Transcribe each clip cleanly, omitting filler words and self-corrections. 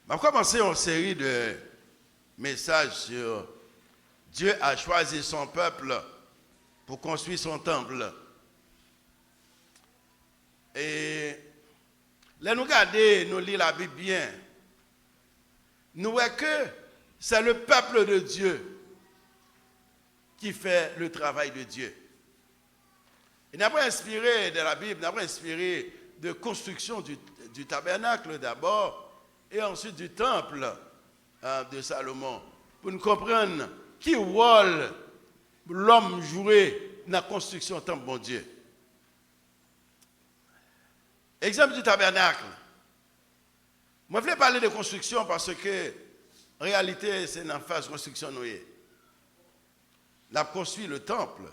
On va commencer une série de messages sur Dieu a choisi son peuple pour construire son temple. Et là, nous regardons, nous lisons la Bible bien. Nous voyons que c'est le peuple de Dieu qui fait le travail de Dieu. Il n'a pas inspiré de la Bible, n'a pas inspiré de construction du tabernacle d'abord et ensuite du temple de Salomon. Pour nous comprendre qui rôle l'homme jouait dans la construction du temple de Dieu. Exemple du tabernacle. Moi, je voulais parler de construction parce que, en réalité, c'est dans la phase de construction. Nous avons construit le temple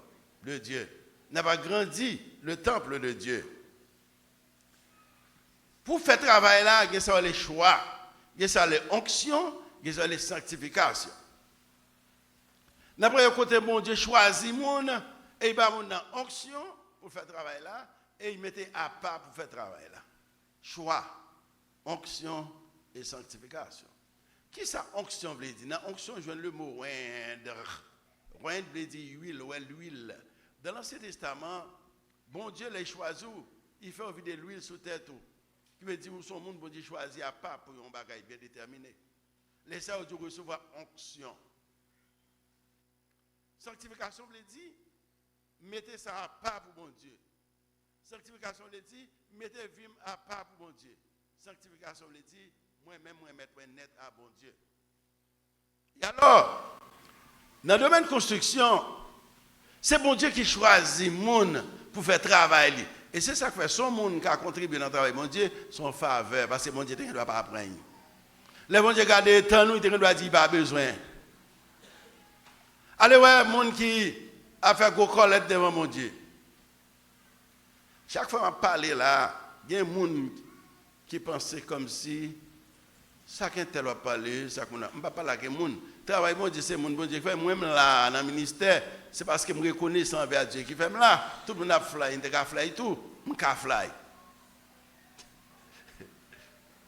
de Dieu. Nous avons agrandi le temple de Dieu. Pour faire travail là, il y a les choix, il y a les onctions, il y a les sanctifications. D'après le côté, bon Dieu choisit mon et il va mon onction pour faire travail là et il mettait à part pour faire travail là. Choix, onction et sanctification. Qui ça onction veut dire? Dans onction, je vois le mot oindre. Oindre veut dire huile, ou l'huile. Dans l'Ancien Testament, bon Dieu les choisit, il fait envie de l'huile sous tête tout. Qui veut dire que son monde, bon Dieu choisit à part pour un bagage bien déterminé. Laissez Dieu recevoir onction. Sanctification veut dire, mettez ça à part pour bon Dieu. Sanctification veut dire, mettez vie à part pour bon Dieu. Sanctification veut dire, moi-même, moi mettre net à bon Dieu. Et alors, dans le domaine de construction, c'est bon Dieu qui choisit monde pour faire travail. Et c'est ça que fait son monde qui a contribué dans le travail. Mon Dieu, son faveur, parce que mon Dieu ne doit pas apprendre. Les bon Dieu garde le temps, nous, il ne doit dire pas besoin. Allez, ouais, monde qui a fait gros collette devant mon Dieu. Chaque fois que je parle là, il y a des gens qui pensent comme si ça qu'un tel va parler, ça qu'on a. Je ne parle pas avec les gens. Travail, mon Dieu, c'est mon Dieu qui fait. Moi, là, dans le ministère, c'est parce que je reconnais ça envers Dieu qui fait là. Tout le monde a fly, il a fly tout. Je ne fly.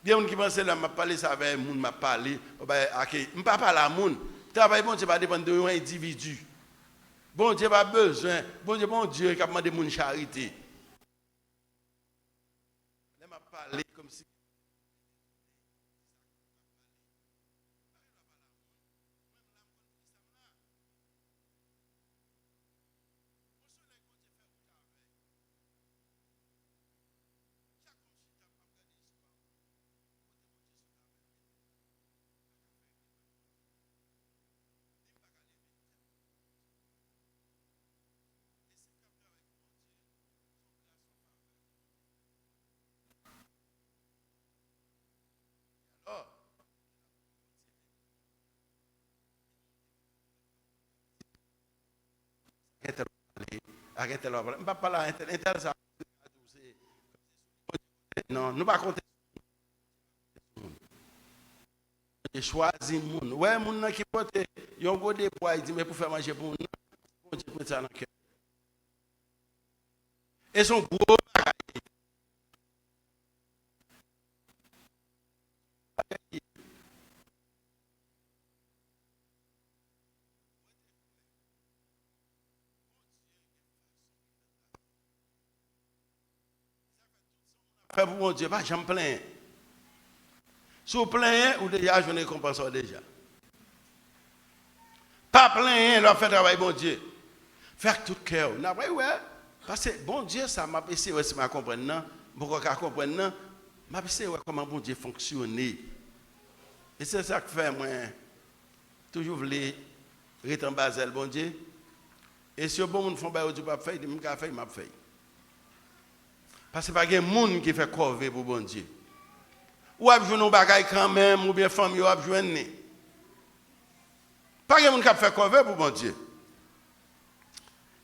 Il y a des gens qui pensent là, je parle ça avec les gens, je parle. Je ne parle pas à la gens. Travail, bon Dieu, va dépendre d'un individu. Bon Dieu, pas besoin. Bon Dieu, qui a demandé mon charité. Je m'a parlé comme si. Non, nous ne pas compter. J'ai choisi moun. Ouais, moun qui porte, il y a un gros dépôt, il dit, mais pour faire manger pour nous, on dit mettre ça dans le cœur. Et son gros après pour mon Dieu, pas j'en plains. Si vous plaignez, ou déjà, je ne compense déjà. Pas plein, leur faire travail, bon Dieu. Faire tout cœur. Ouais, parce que bon Dieu, ça m'a essayé, si je comprends, non. Pourquoi je comprends, non. Je essayé comment bon Dieu fonctionne. Et c'est ça que fait, moi, toujours voulu rester en bas, bon Dieu. Et si bon monde font pas Dieu pas faire, il me fait, m'a fait. Parce que pas de monde qui fait corvée pour bon Dieu. Ou a besoin de bagaille quand même, ou bien famille ou a besoin de. Pas de monde qui fait corvée pour bon Dieu.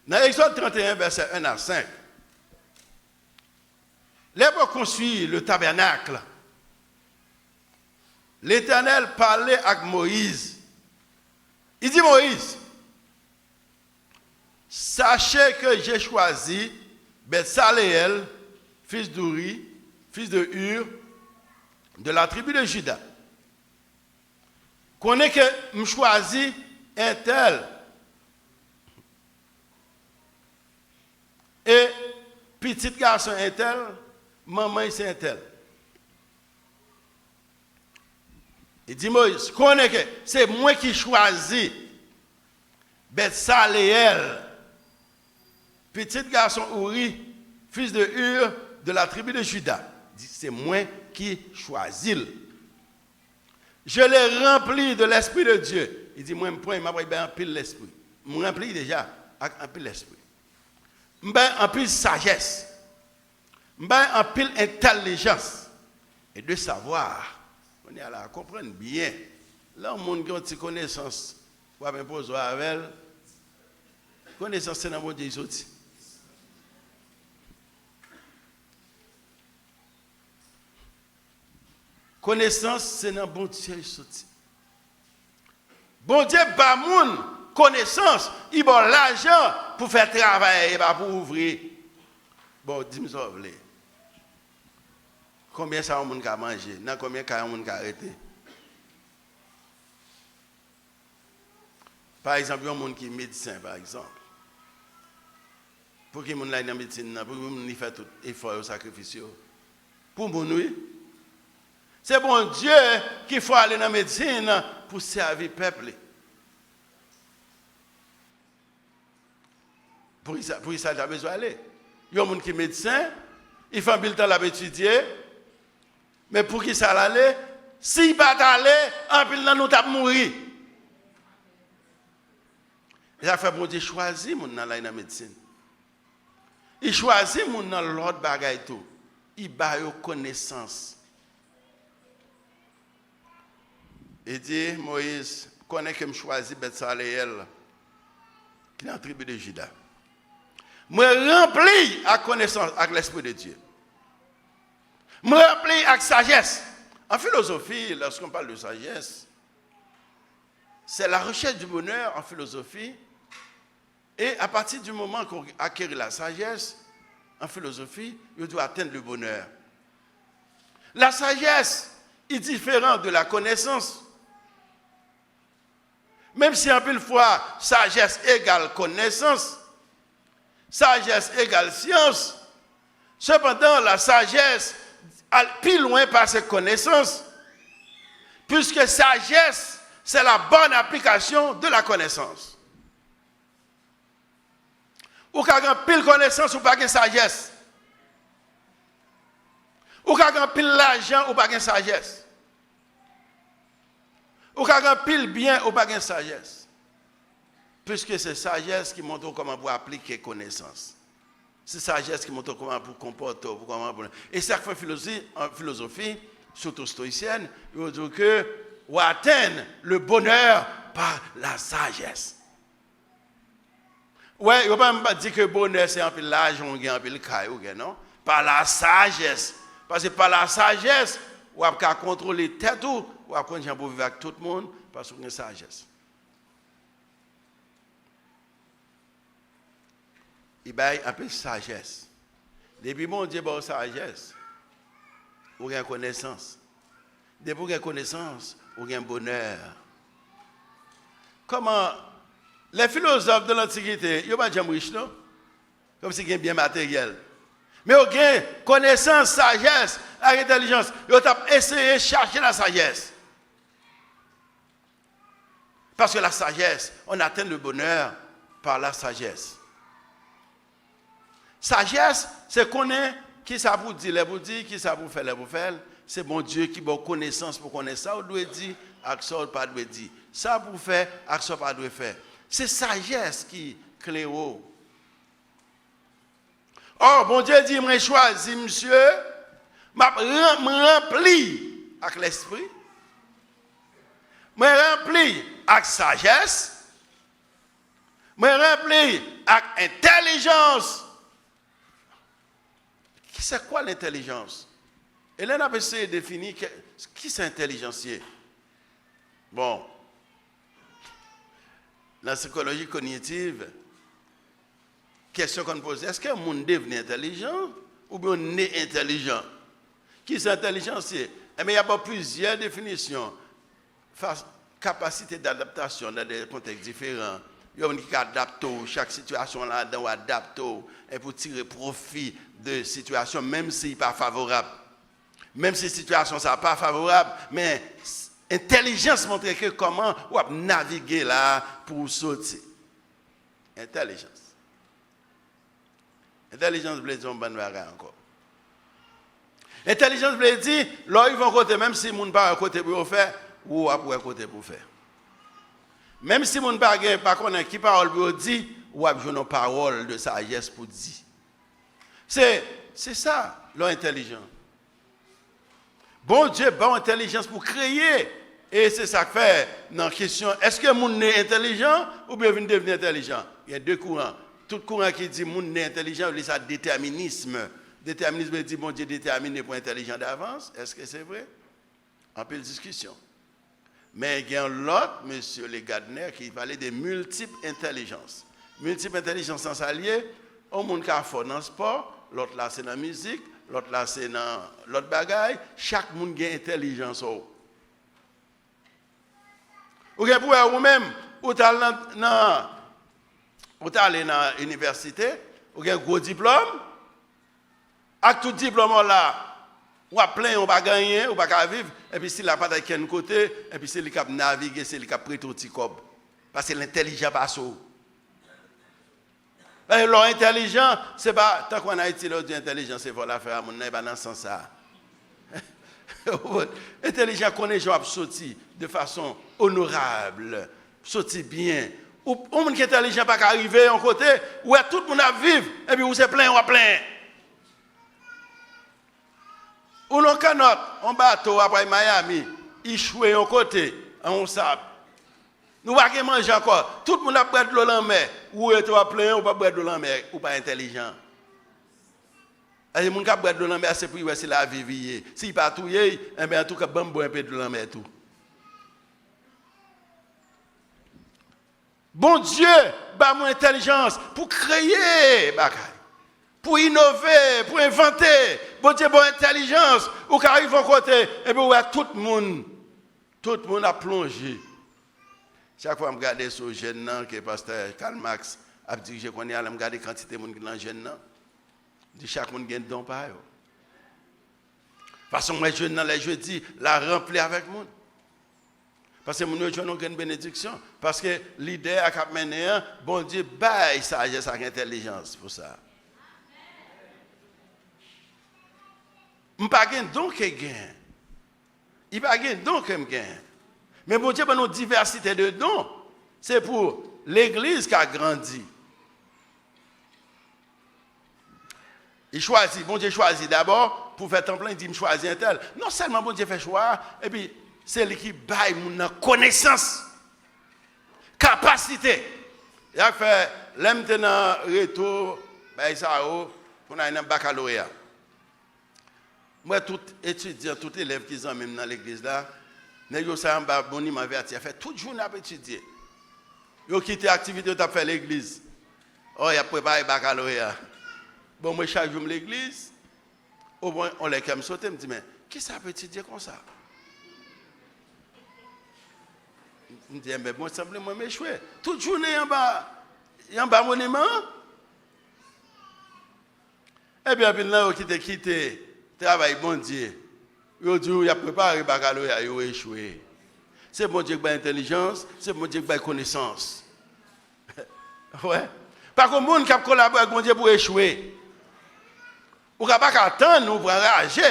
Dans Exode 31, verset 1 à 5, l'Hébreu construit le tabernacle. L'Éternel parlait avec Moïse. Il dit Moïse, sachez que j'ai choisi Betsaléel, fils d'Uri, fils de Hur, de la tribu de Juda, Connais que je choisis un tel. Et petit garçon un tel, maman c'est un tel. Il dit Moïse, connais que c'est moi qui choisis Betsaléel, petit garçon Uri, fils de Hur de la tribu de Juda. Il dit, c'est moi qui choisis. Je l'ai rempli de l'Esprit de Dieu. Il dit, moi, je m'a rempli l'Esprit. Je me remplis déjà avec un pile l'Esprit. Je un pile sagesse. Je un pile intelligence. Et de savoir. On est à comprendre bien. Là, on a une connaissance. Pour imposer avec elle. Connaissance, c'est dans mon Dieu sorti. Connaissance, c'est dans bon Dieu sorti. Bon Dieu, pas moun connaissance, il a l'argent pour faire travail, pour ouvrir. Bon, dis-moi ça, vous voulez. Combien ça on a mangé? Dans combien ça on a arrêté? Par exemple, il y a un monde qui est médecin, par exemple. Pour qu'il y ait dans la médecine, pour qu'il y ait fait tout effort et sacrifice. Pour mon oui. C'est bon Dieu qu'il faut aller dans la médecine pour servir le peuple. Pour ça, il a besoin d'aller. Il y a un monde qui est médecin, il fait un bulletin à étudier, mais pour qu'il ça aller, s'il ne va pas aller, un bulletin nous tape mourir. Il a fait bon Dieu choisir mon dans la médecine. Il choisit mon dans l'autre bagaille tout. Il a une connaissance. Il dit, Moïse, connais que je choisis Betsaléel, qui est dans la tribu de Juda. Je remplis à connaissance avec l'Esprit de Dieu. Je remplis avec sagesse. En philosophie, lorsqu'on parle de sagesse, c'est la recherche du bonheur en philosophie. Et à partir du moment qu'on acquiert la sagesse, en philosophie, on doit atteindre le bonheur. La sagesse est différente de la connaissance. Même si en pile fois, sagesse égale connaissance, sagesse égale science, cependant la sagesse a plus loin par ses connaissances, puisque sagesse, c'est la bonne application de la connaissance. Ou quand on pile connaissance ou pas de sagesse. Ou quand on pile l'argent ou pas de sagesse. Ou quand on pile bien ou pas de sagesse. Puisque c'est sagesse qui montre comment pour appliquer connaissance. C'est sagesse qui montre comment pour comporter, pour comment pour... Et certaines philosophies, surtout stoïciennes, ils disent que on atteint le bonheur par la sagesse. Oui, il ne faut pas dire que le bonheur, c'est un peu l'argent, un peu le caillou, non? Par la sagesse. Parce que par la sagesse, on va contrôler tête ou on va continuer à vivre avec tout le monde parce qu'on a une sagesse. Il y a un peu de sagesse. Depuis mon Dieu, il y a sagesse. On a une connaissance. Depuis qu'on a une connaissance, on a un bonheur. Comment les philosophes de l'Antiquité, ils n'ont pas de riches, non? Comme si ils ont bien matériel. Mais ils ont connaissance, sagesse, intelligence. Ils ont essayé de chercher la sagesse. Parce que la sagesse, on atteint le bonheur par la sagesse. Sagesse, c'est connaître qui ça vous dit, les vous dit, qui ça vous fait, les vous fait. C'est bon Dieu qui a connaissance pour connaître ça, ou doit dire, avec ça, ou pas doit dire. Ça vous fait, avec ça, pas doit faire. C'est sagesse qui clé haut. Oh, bon Dieu dit, moi choisi, monsieur, m'a rempli avec l'esprit, m'a rempli avec sagesse, m'a rempli avec intelligence. C'est quoi l'intelligence? Et là, on a essayé de définir qui c'est intelligencier. Bon. La psychologie cognitive, question qu'on pose, est-ce qu'un monde devient intelligent ou bien on est intelligent? Qui c'est intelligencier? Eh bien, il y a pas plusieurs définitions. capacité d'adaptation dans des contextes différents. Il y a des gens qui adaptent chaque situation là-dedans, adaptent et pour tirer profit de situation, même si ce n'est pas favorable. Même si la situation n'est pas favorable, mais intelligence montre que comment on naviguer là pour sortir. Intelligence. Intelligence veut dire un bon bagage encore. Intelligence veut dire, là ils vont côté, même si les gens ne pas côté pour faire, ou après côté pour faire. Même si les gens ne pas connaître qui parole pour dire, ou après une parole de sagesse pour dire. C'est ça, l'intelligence. Bon Dieu, bonne intelligence pour créer. Et c'est ça que fait dans la question, est-ce que le monde est intelligent ou bien il devenir intelligent? Il y a deux courants. Tout courant qui dit que le monde est intelligent, c'est ça déterminisme. Déterminisme veut dire bon Dieu déterminé pour intelligent d'avance. Est-ce que c'est vrai? Un peu de discussion. Mais il y a l'autre, monsieur Le Gardner, qui parlait de multiples intelligences. Multiples intelligences sans s'allier, au monde qui a fort dans le sport, l'autre là c'est dans la musique, l'autre là c'est dans l'autre bagaille. Chaque monde a intelligence. Ou bien pour vous-même, ou tu allé dans l'université, ou bien un gros diplôme, avec tout diplôme là, ou à plein, on va gagner, on va vivre, et puis si la pas de quel côté, et puis c'est lui qui a navigué, c'est lui qui a pris tout petit cob. Parce que l'intelligent passe au. L'intelligent, c'est pas, tant qu'on a utilisé l'intelligent, c'est pour la faire à mon nez, dans ce sens-là. Intelligent connaît les gens sorti de façon honorable, sorti bien. Ou on qui est intelligent pas arriver en côté où tout le monde a vivre et puis où c'est plein, on a plein. Ou non canotte, en bateau après Miami, échoué en côté, on sable. Nous va pas manger encore. Tout le monde a pris de l'eau en mer. Ou est plein ou pas boire de l'eau en mer ou pas intelligent. Les gens qui boivent de l'eau en mer, c'est pour si la vie. S'il pas tout, eh bien, en tout cas, bon, boire un peu de l'eau en mer tout. Bon Dieu, bah mon intelligence pour créer, pour innover, pour inventer. Bon Dieu, bonne intelligence, ou qui arrive à côté, et bien, tout le monde a plongé. Chaque fois que je regarde ce jeune que le pasteur Karl Marx a dirigé, je regarde la quantité de monde dans le jeune. De chaque monde a un don par eux. De toute façon, moi, je dis, la remplir avec le monde. Parce que nous avons une bénédiction. Parce que l'idée a mené, bon Dieu, baille sagesse avec intelligence pour ça. Je n'ai pas de don que je gagne. Il n'y a pas de don que je gagne. Mais bon Dieu, une diversité de dons, c'est pour l'Église qui a grandi. Il choisit, bon Dieu choisit d'abord, pour faire temps plein, il dit, je choisis un tel. Non seulement bon Dieu fait choix, et puis c'est lui qui baille mon connaissance, capacité. Il a fait, l'aime tenant retour, baille ça, pour aller dans le baccalauréat. Moi, tout étudiant, tout élève qui sont même dans l'église là, ils ça en bas, bon, il m'a averti, il a fait toute journée à étudier. Ils ont quitté l'activité, ils ont fait l'église. Oh, il a préparé le baccalauréat. Bon, moi, chaque jour, l'église, au moins, on les comme sauter, me dit, mais qui ça peut étudier comme ça? Je me dis, mais bon, simplement, m'échouer. Toute journée, en bas, monument. Et bien, là, qui t'a quitté, travail, bon Dieu. Il a préparé le baccalauréat, il a échoué. C'est bon Dieu qui a intelligence, c'est bon Dieu qui a connaissance. Ouais. Par contre, les gens qui collaborent avec bon Dieu pour échouer. Ou ne pas attendre, ou pour enrager,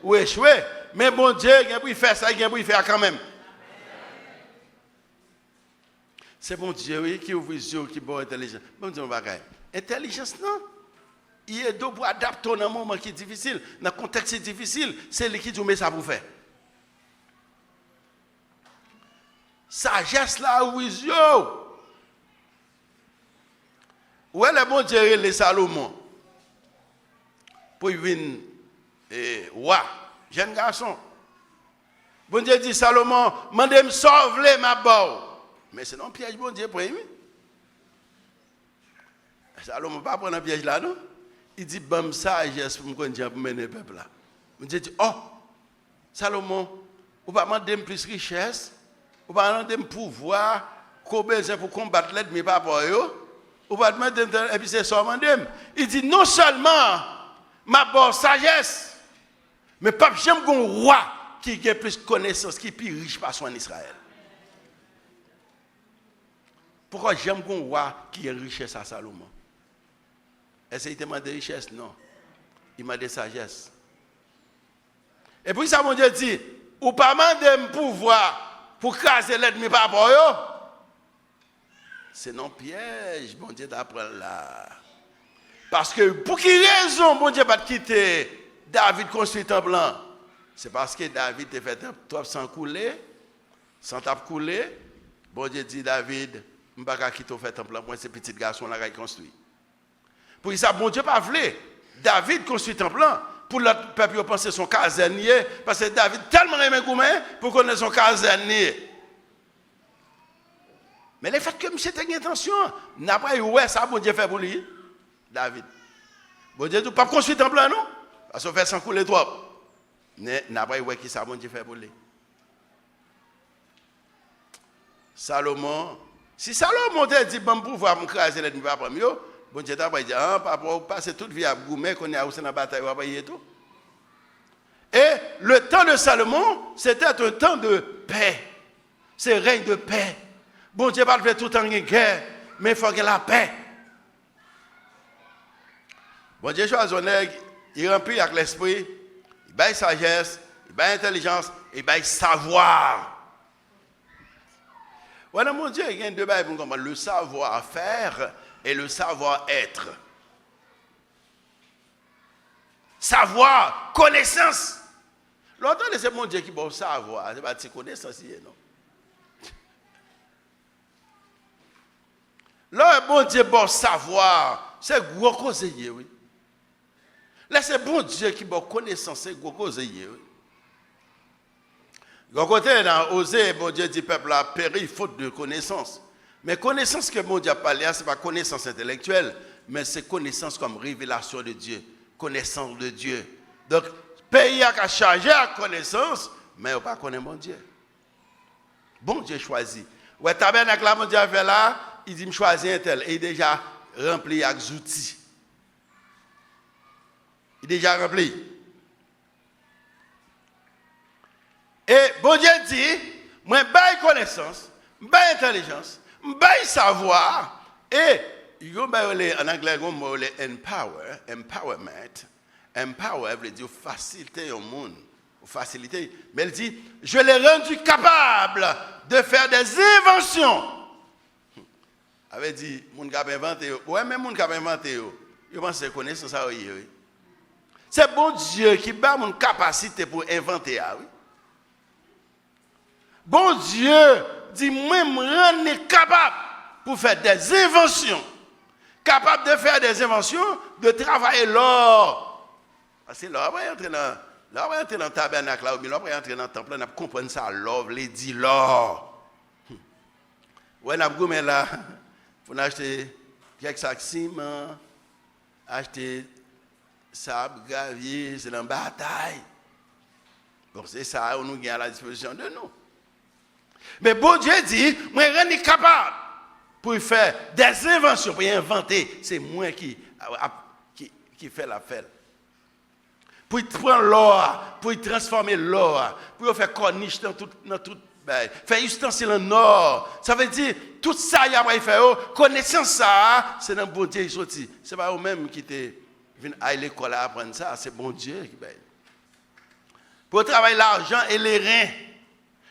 ou échouer. Mais bon Dieu, il a pour faire ça, il a pour faire quand même. C'est bon Dieu oui, qui ouvre les yeux, qui est bon intelligence. Bon Dieu, intelligence, non. Il est pour adapter dans un moment qui est difficile, dans un contexte difficile. C'est lui qui dit ça pour faire. Sagesse là, oui, yo. Où est le bon Dieu, les Salomon? Pour venir, roi, jeune garçon. Bon Dieu dit, Salomon, mandez-moi sauver ma barre. Mais c'est non piège, bon Dieu, pour lui. Salomon ne va pas prendre un piège là, non? Il dit, bon, sagesse pour me mener le peuple là. Bon Dieu dit, oh, Salomon, vous ne pas demander plus richesse, Ou pas de pouvoir qu'on besoin pour combattre l'ennemi par rapport à eux. Ou pas de et puis c'est ça mandem. Il dit non seulement ma bonne sagesse, mais pas j'aime un roi qui a plus de connaissances, qui est plus riche par son Israël. Pourquoi j'aime un roi qui a richesse à Salomon? Est-ce qu'il demande de richesse? Non. Il m'a de sagesse. Et puis ça, mon Dieu dit, ou pas demander pouvoir pour craser l'ennemi par rapport à eux. C'est non piège, mon Dieu d'apprendre là. Parce que pour quelle raison, mon Dieu, pas de quitter David construit un plan? C'est parce que David a fait un top sans couler, sans tape couler. Bon Dieu dit, David, je ne vais pas quitter un plan pour ces petits garçons là qui construit. Pour ça, bon Dieu pas voulu. David construit un plan. Pour le peuple penser son casanier, parce que David tellement aimé Goumen pour connaître son casanier. Mais le fait que M. a une intention, n'a pas eu ouais, ça, bon Dieu fait pour lui, David. Bon Dieu, tu ne pas construire un plan, non? Parce qu'on fait sans couler trop. Mais n'a pas eu ouais, qui ça, bon Dieu fait pour lui. Salomon, si Salomon te dit, bon, pouvoir me craser l'ennemi, pas mieux, bon Dieu t'a dit, ah, papa, vous passez toute vie à Goumen, qu'on est à dans la bataille, vous voyez tout. Et le temps de Salomon, c'était un temps de paix. C'est règne de paix. Bon Dieu va faire tout le temps une guerre, mais il faut qu'il y ait la paix. Bon Dieu choisit un nègre, il remplit avec l'esprit, il baille sagesse, il baille intelligence, il baille savoir. Voilà, mon Dieu, il y a deux bails pour comprendre le savoir-faire et le savoir-être. Savoir, connaissance. L'autre, c'est mon Dieu qui va savoir, c'est pas de connaissance, non. Là, bon Dieu, bon savoir, c'est gros conseiller, oui. Là, c'est bon Dieu qui va connaissance, c'est gros conseiller, oui. De côté, dans Osée, bon Dieu dit, peuple a péri faute de connaissance. Mais connaissance que mon Dieu a parlé, ce n'est pas connaissance intellectuelle, mais c'est connaissance comme révélation de Dieu, connaissance de Dieu. Donc, pays a chargé à connaissance, mais on ne connaît pas mon Dieu. Bon Dieu choisit. Ouais, tabernacle là, mon Dieu a fait là, il dit, me choisis un tel, et il est déjà rempli avec des outils. Il est déjà rempli. Et bon Dieu dit, moi, baille connaissance, baille intelligence, baille savoir, et en anglais, on dit empowerment. Empower veut dire faciliter au monde, faciliter. Mais il dit, je l'ai rendu capable de faire des inventions. Avait dit, mon gars a inventé, ouais, mais mon gars a inventé, je pense que connaissance ça, oui. C'est bon Dieu qui bat mon capacité pour inventer, oui. Bon Dieu dit, moi, je suis capable pour faire des inventions. Capable de faire des inventions, de travailler l'or. Parce que l'or va entrer dans le tabernacle, là, ou bien l'or va entrer dans le temple, on va comprendre ça, l'or, les dit l'or. Ouais, on a gommé là, pour acheter quelques sacs ciment, acheter sable, gravier, c'est dans la bataille. Donc c'est ça, on nous gagne à la disposition de nous. Mais bon Dieu dit, moi, je suis capable pour faire des inventions, pour inventer. C'est moi qui fait l'affaire. Pour prendre l'or, pour transformer l'or, pour faire corniche dans tout, faire ustensile en or. Ça veut dire, tout ça, il y a fait, connaissance ça, c'est dans bon Dieu qui sorti. Ce n'est pas eux-mêmes qui viennent à l'école à apprendre ça, c'est bon Dieu qui fait. Pour travailler l'argent et les reins,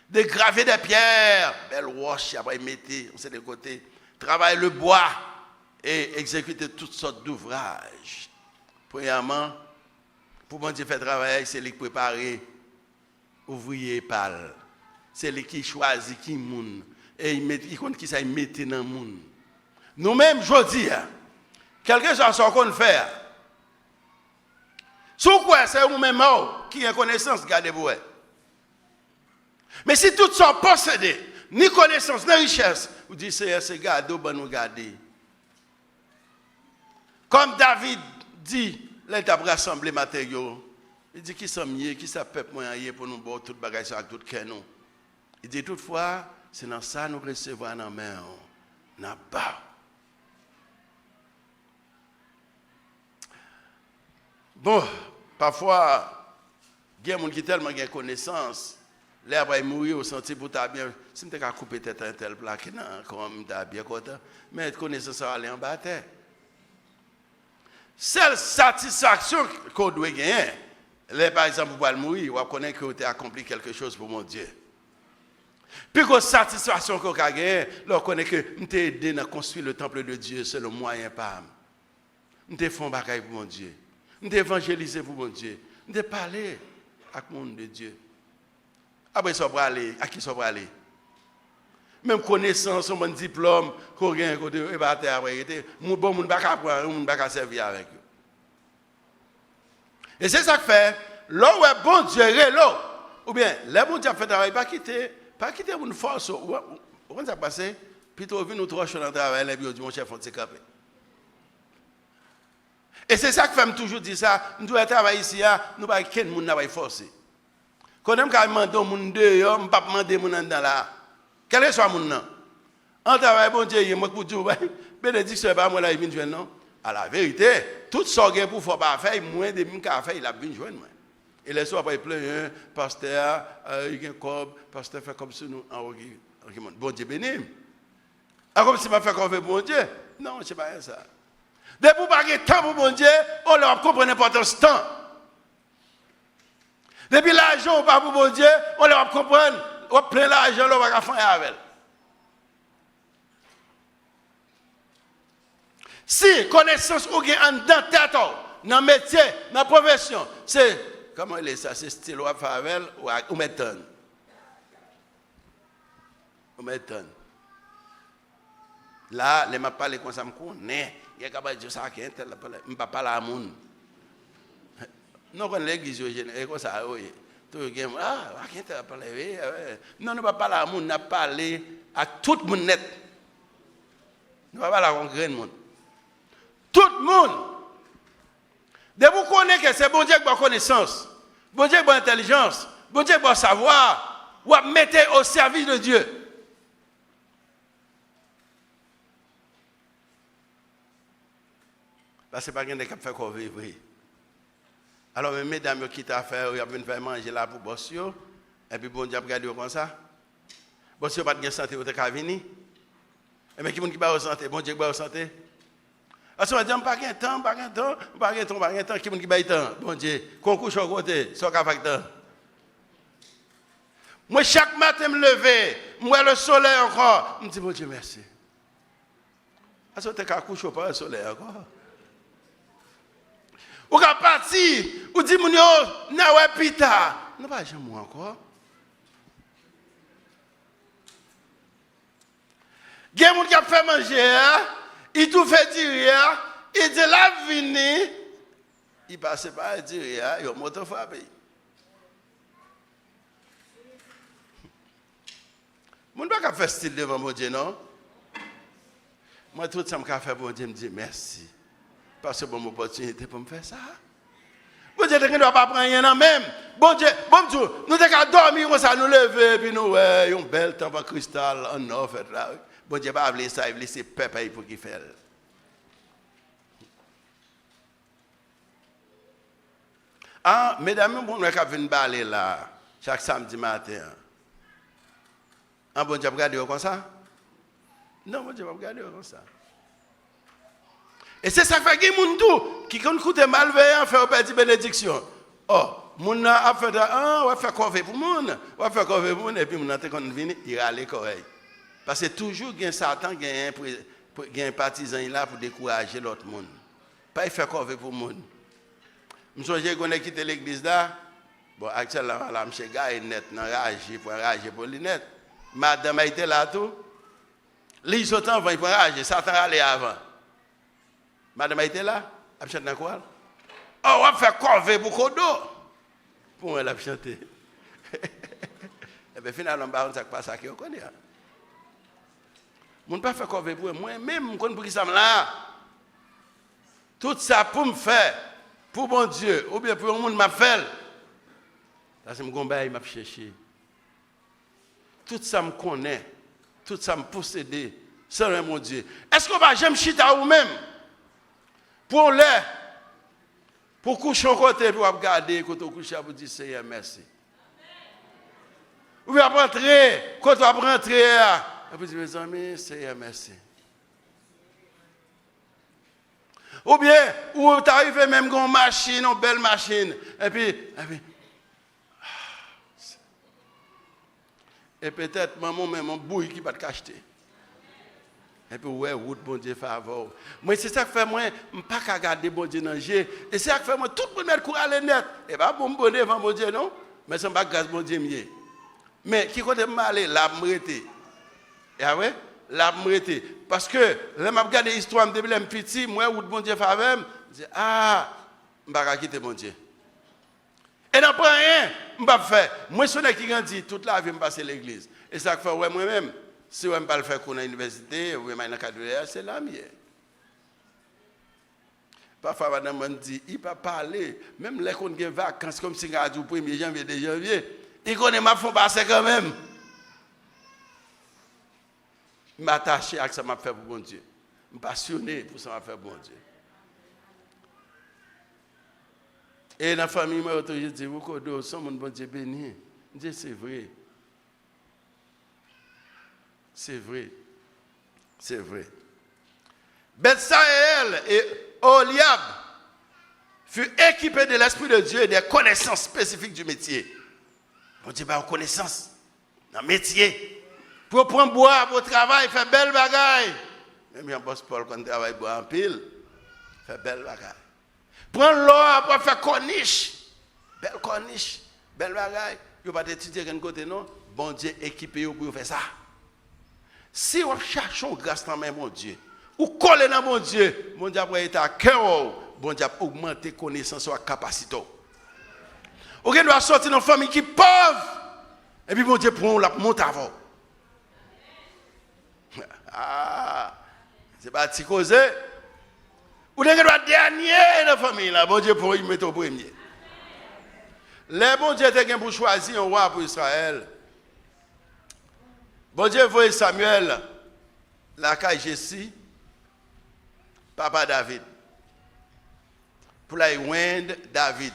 de graver des pierres, belle roche, après mettre, on sait de côté, travailler le bois et exécuter toutes sortes d'ouvrages. Premièrement, pour bon Dieu faire travailler, c'est lui qui prépare ouvrier pâle. C'est lui qui choisit qui moun et il compte qui ça il met dans le monde. Nous-mêmes, je dis, quelque chose qu'on fait. Sous quoi c'est vous-même qui a connaissance, gardez-vous. Mais si tout sont possédés, ni connaissance, ni richesse, vous dites, c'est garder, ben nous garder. Comme David dit, là, il a rassemblé matériaux. Il dit, qui sont mieux, qui sont peuple moyen pour nous boire toute bagage avec tout canon. Il dit, toutefois, c'est dans ça nous recevons dans la main. N'a pas. Bon, parfois, il y a des gens qui ont tellement de connaissances. L'herbe est mourir au sentier pour ta bien. Si je me couper tête un tel plaque, non, comme tu as bien content. Mais connaissance ça aller en bas terre. Seule satisfaction qu'on doit gagner, là, par exemple, pour mourir, on connaît que tu as accompli quelque chose pour mon Dieu. Puis que satisfaction qu'on a gagné, on connaît que tu t'es aidé à construire le temple de Dieu, c'est le moyen par. Tu t'es fait un bagage pour mon Dieu. Tu t'es évangélisé pour mon Dieu. Tu t'es parlé avec le monde de Dieu. Après, ça va aller. À qui ça va aller? Même connaissance, mon diplôme, qu'on gagne, qu'on est battu après, bon, on ne va pas apprendre, on ne va pas servir avec eux. Et c'est ça que fait, là où est bon Dieu, ou bien, les bon Dieu fait travail, pas quitter une force, on ça passé, plutôt vu nous trois choses dans le travail, les bio du mon chef, on s'est capé. Et c'est ça que fait toujours dire ça, nous devons travailler ici, nous ne pouvons pas monde n'a pas forcer. Quand on a demandé au monde dehors, on ne peut pas demander au monde dans là. Quel que soit mon nom. En travail, bon Dieu, moi pour dire, bénédiction, c'est pas moi là, il vient joindre, non. À la vérité, tout ce qui est pour faire pas faire, moins de monde qu'à faire, il a bien joindre. Et les soirs, il plein, pasteur, il y a un corps, pasteur fait comme ça, nous, en bon Dieu béni. Ah, comme si je fais comme bon Dieu. Non, c'est pas ça. Dès que vous n'avez pas de temps pour bon Dieu, on leur comprend l'importance du temps. Depuis l'argent, on pas pour bon Dieu, on leur comprend. On prend l'argent, on va faire avec. Si connaissance ou gain dans tête, dans métier, dans profession, c'est comment il est ça, c'est style ou faire avec ou mettre. Ou mettre. Là, les m'a parlé comme ça me connaît, il y a capable de dire ça qui est tel, me pas parler à monde. Non, quand l'église est comme ça, oui. Tout le monde, qui est parlé, non, ne pas parler à monde, n'a parlé à tout le monde net. Ne pas parler à un grand monde. Tout le monde. De vous connaissez que c'est bon Dieu qui a connaissance, bon Dieu qui a intelligence, bon Dieu qui a savoir, ou à mettre au service de Dieu. Parce que ce n'est pas quelqu'un qui fait qu'on vivre. Alors, mesdames qui t'a fait, ils ont fait manger là pour Bossio, et puis bon Dieu a regardé comme ça. Bossio n'a pas de santé, vous avez venir. Et mais qui est pas en santé, bon Dieu qui est en santé. Parce qu'on dit, pas de temps, qui est pas temps, bon Dieu, qu'on couche au côté, soit qu'avec temps. Moi, chaque matin, je me lever, moi, le soleil encore, je me dis, bon Dieu, merci. Parce que tu as couché au le soleil encore. Ou quand parti, ou dit mon yo, na ouais pita, non pas jamais encore. Il y a des gens qui fait manger, il tout fait dire, il dit la vini, il passe par dire, il monte frappé. Mon pas faire style devant mon Dieu non. Moi tout ça me fait pour Dieu me dire merci. Parce que bon opportunité pour me faire ça. Bon Dieu, ne doit pas prendre rien même. Bon Dieu, bon Dieu, nous devons dormir comme ça, nous lever, puis nous, un bel temps en cristal, en or, fait là. Bon Dieu, pas appeler ça, il laisse peuple pour qu'il fasse. Ah, mesdames, bon, nous avons venir parler là, chaque samedi matin. Ah, bon Dieu, regardez comme ça? Non, bon Dieu, regardez comme ça. Et c'est ça qui fait qu'il y a des gens qui écoutent malveillant faire une bénédiction. Oh, les gens a fait on va faire quoi pour monde, on va faire quoi pour monde et puis les gens quand viennent, ils râlent correct. Parce que toujours il y a Satan qui a un partisan là pour décourager l'autre monde. Pas faire quoi pour monde. Je me souviens qu'on a quitté l'église là. Bon, actuellement là, monsieur gars est net dans rage pour les net. Madame a été là tout. Les sont en vain pour rage, Satan allait avant. Madame a été là, elle a chanté quoi? Oh, on va faire corvée pour Kodo. Pour elle a chanté. Et bien finalement, on ne pas ça qui connaît. Je ne peux pas faire corvée pour moi-même, je connais pour qui ça me là. Tout ça pour me faire, pour mon Dieu, ou bien pour le monde m'a fait. Là, c'est mon combat, il m'a cherché. Tout ça me connaît. tout ça me posséder sans mon Dieu. Est-ce qu'on va jamais chita ou même pour l'air, pour coucher au côté, pour regarder, quand on couche, pour dire Seigneur, merci. Ou bien rentrer, quand on va rentrer, et puis dire mes amis, Seigneur, merci. Ou bien, ou tu arrives même avec une machine, une belle machine, et peut-être maman même un bouille qui va te cacheter. Et puis ouais, route bon Dieu faveur. Moi c'est ça que fait moi, pas qu'à garder bon Dieu dans Dieu. Et c'est ça que fait moi tout le monde mettre courage net. Et pas bon bonheur devant bon Dieu non, mais ça pas grâce bon Dieu mieux. Mais qui côté m'aller la m'rete. Et ouais, la m'rete parce que là m'a regarder histoire depuis les petit, moi route bon Dieu faveur, je dis m'pa quitter bon Dieu. Et n'a pas rien, m'pa faire. Moi son qui grandi toute la vie me passer l'église. Et ça que fait ouais moi-même. Si on ne peut pas le faire à l'université, ou même dans le cadre de l'air, c'est la mienne. Parfois, madame me dit, il ne peut pas parler. Même les qu'on a des vacances, comme si on a du 1er janvier, 2 janvier, il connaît ma fond passer quand même. Je m'attache à ce que ça m'a fait pour bon Dieu. Je suis passionné pour ce que ça m'a fait pour bon Dieu. Et dans la famille, je dis, vous connaissez, mon bon Dieu béni. Je dis, c'est vrai. C'est vrai. C'est vrai. Betsaël et Oliab furent équipés de l'Esprit de Dieu et des connaissances spécifiques du métier. Bon Dieu, une connaissance dans le métier. Pour prendre bois, pour travailler, faire belle bagaille. Même un boss Paul, quand il travaille bois en pile, fait belle bagaille. Prendre l'or pour faire corniche. Belle corniche. Belle bagaille. Il ne va pas étudier de côté, non. Bon Dieu, équipé pour faire ça. Si on cherche une grâce dans mon Dieu, ou coller dans mon Dieu après être à cœur, bon Dieu augmenter connaissance ou capacité. Ou qu'on doit sortir dans une famille qui est pauvre, et puis bon Dieu prend la monte avant. C'est pas petit cause. Ou qu'on doit dernier dans la famille, là, bon Dieu pour y mettre au premier. Les bon Dieu était pour choisir un roi pour Israël. Bon Dieu voyait Samuel, la caille Jessie, papa David, pour la joindre David.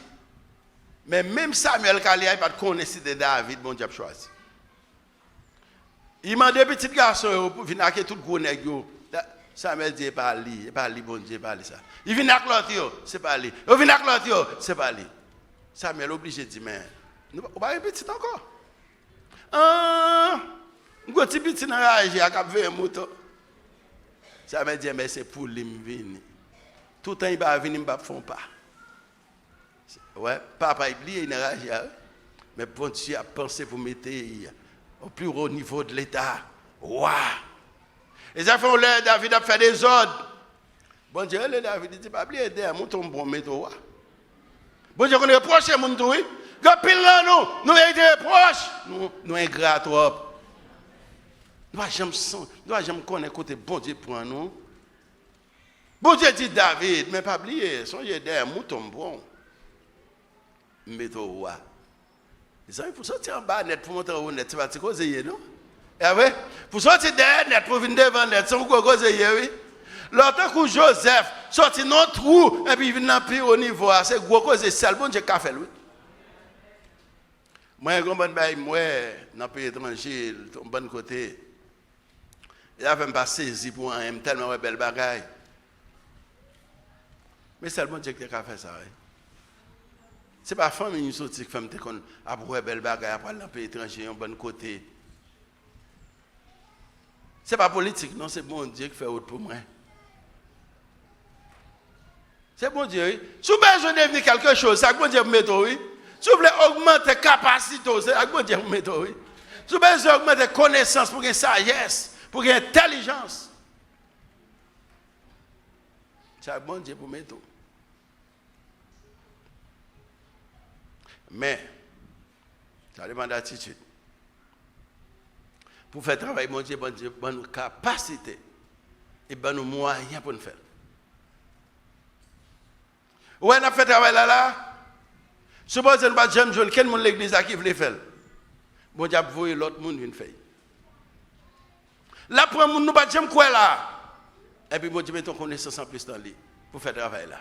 Mais même Samuel, quand il n'a pas connaissance de David, bon Dieu a choisi. Il m'a dit, petit garçon, pour venir avec tout le gros nègre. Samuel dit, pas lui, bon Dieu, pas lui ça. Il vient avec l'autre, c'est pas lui. Il vient avec l'autre, c'est pas lui. Samuel obligé de dire, mais, on va répéter encore. Quand tu petit dans la rage, il a fait un moto. Ça veut dire, mais c'est pour lui venir. Tout le temps, il va venir, il ne va pas. Ouais, papa, il est dans la rage. Mais bon Dieu a pensé pour mettre au plus haut niveau de l'État. Waouh! Et ça fait l'air, David a fait des ordres. Bon Dieu, David dit, pas oublier aider à monter un bon métro. Bon Dieu, on est proche de mon tour. Quand pile là, nous sommes proches. Nous ingrats trop. Nous ne jamais connaître côté bon Dieu pour nous. Bon Dieu dit David, mais pas oublier, songez derrière mouton bon. Mettez au roi. Il faut sortir en bas net pour monter au net, c'est pas causer, non? Et oui, pour sortir derrière net pour venir devant net, c'est quoi causer, oui? L'autre coup, Joseph, sorti dans le trou, et puis il vient dans le haut niveau, c'est gros causer, c'est le bon Dieu qui a fait, oui. Moi, je comprends bien, moi, dans le pays étranger, de bon côté. Il a fait me saisi pour un tellement belle bagaille. Mais c'est le bon Dieu qui a fait ça. Ce n'est pas la famille qui fait une belle bagaille après dans le pays étranger, un bon côté. Ce n'est pas politique, non, c'est bon Dieu qui fait autre pour moi. C'est bon Dieu. Si vous avez besoin de devenir quelque chose, c'est bon Dieu qui met oui. Si vous voulez augmenter la capacité, c'est bon Dieu qui met oui. Si vous avez besoin d'augmenter la connaissance pour une sagesse, pour une intelligence. C'est bon Dieu pour mettre. Mais, ça demande d'attitude. Pour faire travail, bon Dieu, bonne capacité et bonne moyens pour nous faire. Où on a fait travail là? Supposez que nous ne quel monde l'église qui veut faire. Bon Dieu, vous voyez l'autre monde une faire. Là, pour nous, pas de quoi là. Et puis, bon Dieu, met ton connaissance en plus dans lui pour faire travail là.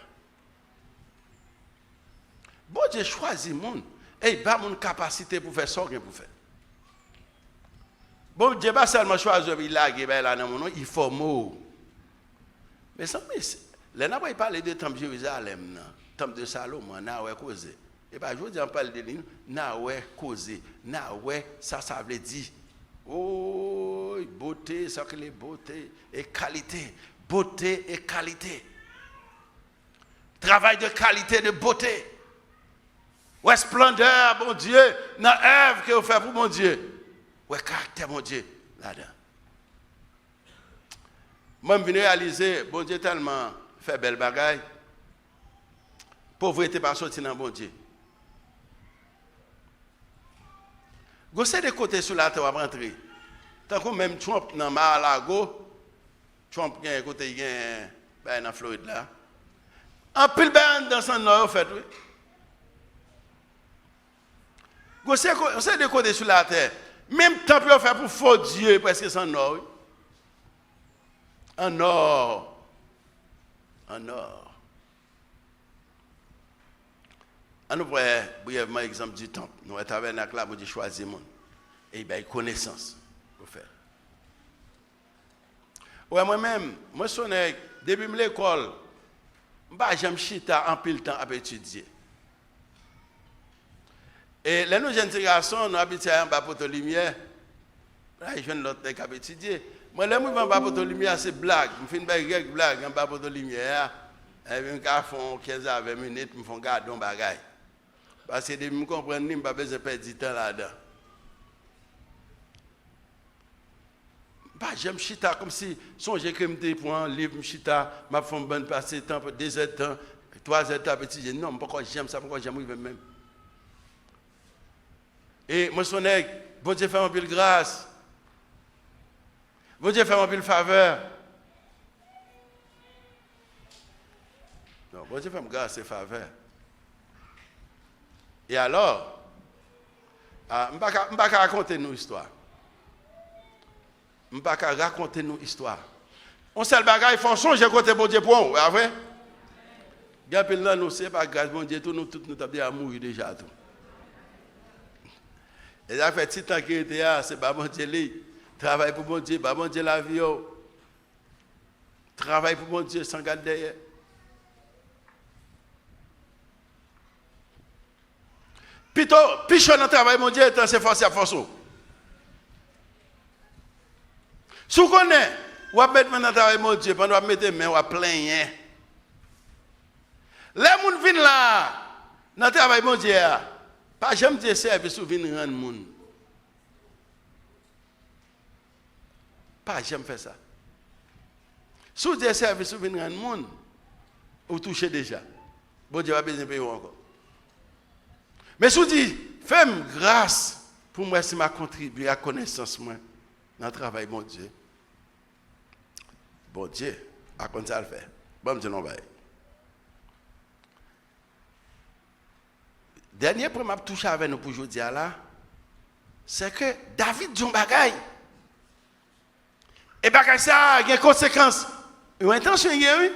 Bon Dieu choisit le monde. Et il a une capacité pour faire ça qu'il pour faire. Bon Dieu pas seulement choisir, il a là dans mon nom, il faut mot. Mais ça, les n'a pas parlé de temple de Jérusalem, temple de Salomon, n'a ouais causé. Et pas je dis on parle de lui, n'a ouais causé, n'a ouais ça veut dire. Oh, beauté, ça que les beauté et qualité, beauté et qualité. Travail de qualité, de beauté. Ouais, splendeur, bon Dieu, dans l'œuvre que vous faites pour mon Dieu. Ouais, caractère, mon Dieu, là-dedans. Moi, je viens réaliser, bon Dieu tellement fait belle bagaille. Pauvreté pas sorti dans bon Dieu. Gossez de côté sur la terre, rentrer. Tant que même Trump dans Mar-a-Lago, Trump qui est côté dans Floride là. En pile dans son nord, en fait, oui. Gossez de côté sur la terre. Même temple fait pour faux Dieu, presque sans nord, oui. En or. En or. On nous voit brièvement l'exemple du temple. Nous avons tabernacle là, vous choisir monde. Et il y a une connaissance pour faire. Ouais, moi-même, moi, depuis l'école, je me chita en pile temps à étudier. Et les jeunes garçons, nous habitons en bas pour la lumière. Là, je viens de l'autre qui a étudié. Moi, les gens en bas pour la lumière, c'est blague. Je fais une blague en bas pour la lumière. Et puis, je fais 15 à 20 minutes, je fais garder un bagage. Parce que je comprends que je n'ai pas besoin de perdre du temps là-dedans. J'aime chita comme si, songe que je pour un livre, chita, je fais un bon passer temps, 2 heures de temps, 3 heures de temps, petit. Non, pourquoi j'aime ça, pourquoi j'aime même. Et moi, je dis, bon Dieu fait un peu de grâce. Bon Dieu fait un peu de faveur. Non, bon Dieu fait une grâce et faveur. Et alors, je ne vais pas raconter nos histoires. Je ne vais pas raconter nos histoires. On sait le bagage, ils font son, j'ai côté bon Dieu pour nous, vous voyez? Gapel là, nous, c'est pas grâce, bon Dieu, nous tous nous avons mourir déjà. Tout. Et ça fait petit temps qu'il était là, c'est pas bon Dieu, travail pour bon Dieu, pas bon Dieu la vie. Travail pour bon Dieu sans garder derrière. Plutôt, pichon dans le travail, mon Dieu, c'est force à force. Si vous connaissez, vous allez mettre dans le travail, mon Dieu, pendant que vous mettez main, vous allez plaindre. Les gens viennent là, dans le travail, mon Dieu, pas jamais dire service ou venir rendre monde. Pas jamais faire ça. Si vous dites service ou venir rendre monde, vous touchez déjà. Bon Dieu va besoin de payer encore. Mais si vous dites, fais-moi grâce pour moi si m'a contribué à la connaissance moi dans le travail, mon Dieu. Bon Dieu, à quoi ça le fait? Bon Dieu, non, va. Dernier point que je touche avec nous pour aujourd'hui là, c'est que David dit un bagaille. Et bagaille ça a des conséquences. Une intention, oui.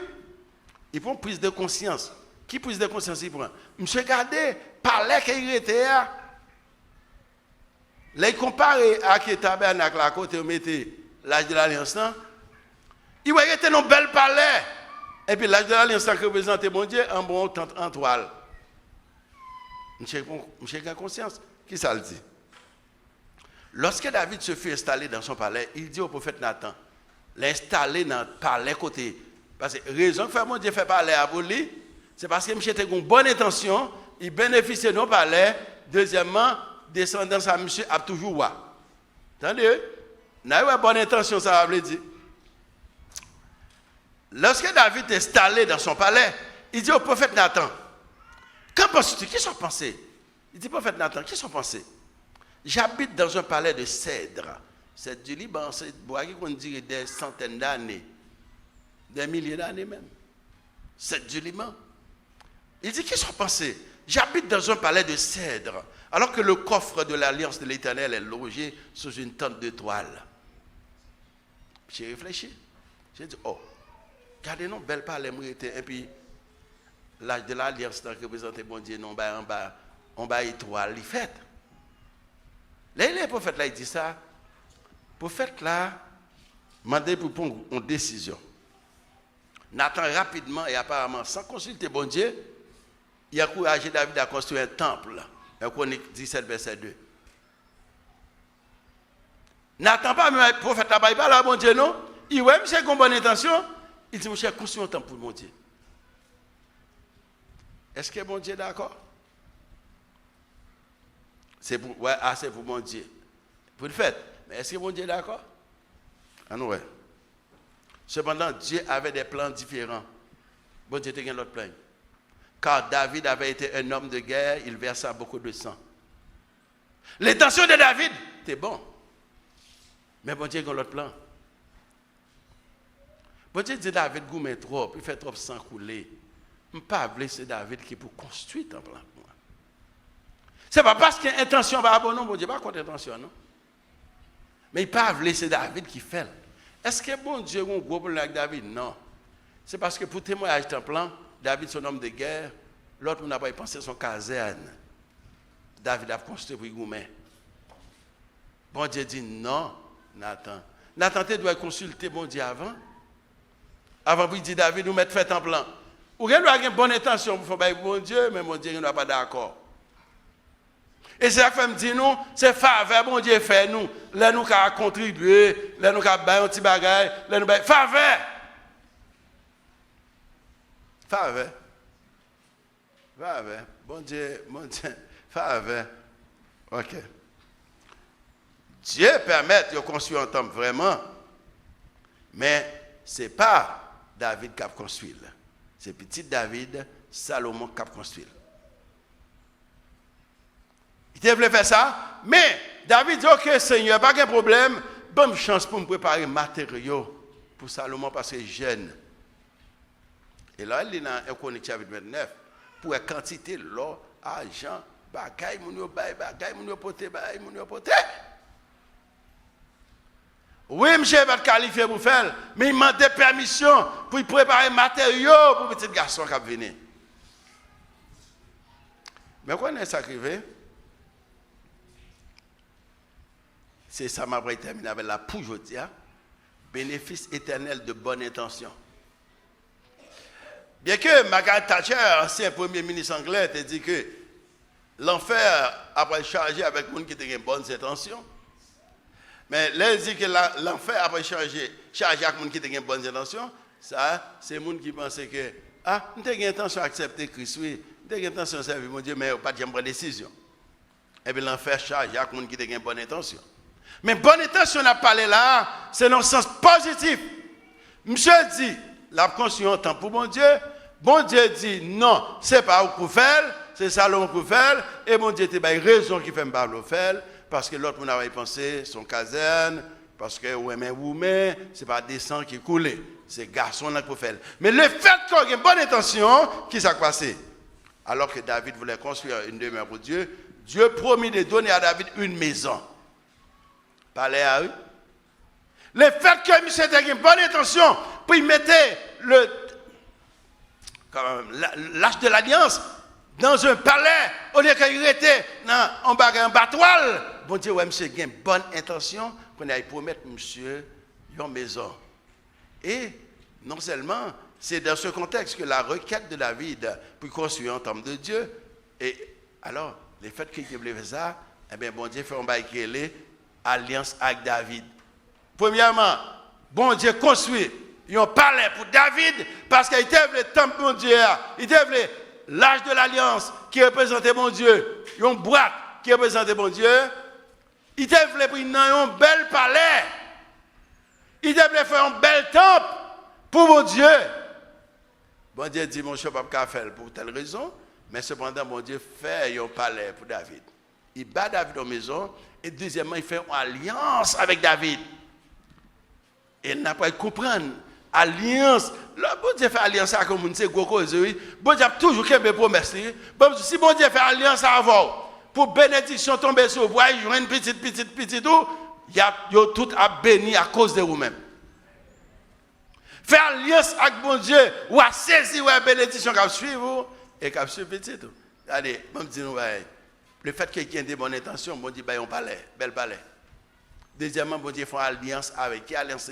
Il prend prise de conscience. Qui prise de conscience il prend? Monsieur regardez, parlait qu'il était là. Là, il compare à qui tabernacle à côté, on mettait l'âge de l'Alliance. Il voyait était un bel palais. Et puis l'âge de l'Alliance qui représentait mon Dieu en bon temps en toile. Monsieur a conscience. Qui ça le dit? Lorsque David se fait installer dans son palais, il dit au prophète Nathan, l'installer dans le palais côté. Parce que la raison que mon Dieu fait palais à vous, c'est parce que monsieur a une bonne intention, il bénéficie de nos palais. Deuxièmement, descendance à monsieur a toujours wa. Attendez, n'a pas bonne intention, ça veut dire. Lorsque David est installé dans son palais, il dit au prophète Nathan, qu'en penses-tu? Qui sont pensés? Il dit, prophète Nathan, qui sont pensés? J'habite dans un palais de cèdre. C'est du Liban, c'est bois qu'on dirait des centaines d'années, des milliers d'années même. C'est du Liban. Il dit, qui sont pensés? J'habite dans un palais de cèdre, alors que le coffre de l'alliance de l'Éternel est logé sous une tente de toile. J'ai réfléchi. J'ai dit, oh, regardez-nous, belle palais, et puis l'âge de l'alliance, tant que représenté bon Dieu, non, on va étoile, il fait. Là, le prophète là, il dit ça. Le prophète là, demandé pour prendre une décision. Nathan rapidement et apparemment, sans consulter bon Dieu, il a encouragé David à construire un temple. En Chronique 17, verset 2. Nathan pas, mais le prophète là, il parle à bon Dieu, non? Il ouais, monsieur, avec une bonne intention. Il dit, monsieur, construis un temple pour mon Dieu. Est-ce que bon Dieu est d'accord? C'est pour, ouais, c'est pour mon Dieu. Pour le fait. Mais est-ce que bon Dieu est d'accord? Ah non, ouais. Cependant, Dieu avait des plans différents. Bon Dieu était un autre plan. Car David avait été un homme de guerre, il versa beaucoup de sang. L'intention de David, c'était bon. Mais bon Dieu a un autre plan. Bon Dieu dit David gourmet trop, il fait trop sang couler. Je ne peux pas blesser David qui est pour construire un plan. Ce n'est pas parce qu'il y a intention par rapport, non, bon Dieu, pas contre intention, non. Mais il ne peut pas blesser David qui fait. Est-ce que bon Dieu a un gros problème avec David? Non. C'est parce que pour témoignage d'un plan, David, son homme de guerre, l'autre n'a pas pensé son caserne. David a construit pour Gourmet. Bon Dieu dit non, Nathan. Nathan, tu dois consulter bon Dieu avant. Avant pour dire David, nous mettre fait en plan. Ou bien nous avons une bonne intention pour faire bon Dieu, mais bon Dieu n'est pas d'accord. Et c'est ça que me dit nous, c'est faveur, bon Dieu fait nous. Là nous avons contribué, là nous avons fait un petit bagage, là nous avons faveur. Faveur. Faveur. Bon Dieu, faveur. Ok. Dieu permet de construire un temple vraiment, mais ce n'est pas David qui a construit. C'est petit David, Salomon qui a construit. Il voulait faire ça, mais David dit, ok Seigneur, pas de problème, bonne chance pour me préparer matériaux pour Salomon parce qu'il est jeune. Et là, il est dans 1 Chronique chapitre 29, pour la quantité de l'or, argent, bagaille, bagaille, poté. Oui, monsieur va être qualifié pour faire, mais il m'a demandé permission pour préparer matériaux pour le petit garçon qui va venir. Mais quand on est sacrifié, c'est ça m'a terminé avec la pour aujourd'hui, bénéfice éternel de bonne intention. Bien que Margaret Thatcher, ancien premier ministre anglais, a dit que l'enfer après chargé avec les gens qui ont de bonnes intentions. Mais là, il dit que l'enfer après chargé avec les gens qui ont de bonnes intentions, ça, c'est les gens qui pensent que, nous avons intention d'accepter Christ, oui, nous avons intention de servir mon Dieu, mais pas de prendre décision. Et puis l'enfer chargé avec les gens qui ont de bonnes intentions. Mais bonne intention, on a parlé là, c'est dans le sens positif. Monsieur dit, la construction en temps pour mon Dieu. Bon Dieu dit non, c'est pas vous pour faire, c'est Salomon pour faire. Et bon Dieu a une raison qui fait me parler faire, parce que l'autre on avait pensé son caserne, parce que ouais, c'est pas des sangs qui coulent, c'est garçon là pour faire. Mais le fait qu'il y ait une bonne intention, qui s'est passé? Alors que David voulait construire une demeure pour Dieu, Dieu promit de donner à David une maison. Parlez à eux. Le fait que monsieur ait une bonne intention pour y mettre l'âge de l'alliance dans un palais, au lieu qu'il était en batoile, bon Dieu, ouais, monsieur a une bonne intention qu'on aille promettre monsieur une maison. Et non seulement, c'est dans ce contexte que la requête de David pour construire un temple de Dieu, et alors, le fait qu'il voulait faire ça, eh bien, bon Dieu fait un bail qui est alliance avec David. Premièrement, bon Dieu construit un palais pour David parce qu'il était le temple de Dieu, il était l'âge de l'alliance qui représentait mon Dieu, une boîte qui représentait mon Dieu, il était pour un bel palais, il était faire un bel temple pour mon Dieu. Bon Dieu dit, mon cher papa, faire pour telle raison, mais cependant, mon Dieu fait un palais pour David. Il bat David en maison, et deuxièmement, il fait une alliance avec David. Et il n'a pas comprendre. Alliance. Là, bon Dieu fait alliance avec le monde, c'est gros cause. Bon Dieu a toujours qu'une promesse. Si bon Dieu fait alliance avec pour bénédiction tomber sur vous, il y a une petite, tout, il y a tout à bénir à cause de vous-même. faire alliance avec bon Dieu, ou à saisir la bénédiction qui suit vous, et qui suit petit tout. Allez, je dis nous, le fait qu'il y ait des bonnes intentions, bon Dieu, on palais, bel palais. Deuxièmement, bon Dieu, font alliance avec qui alliance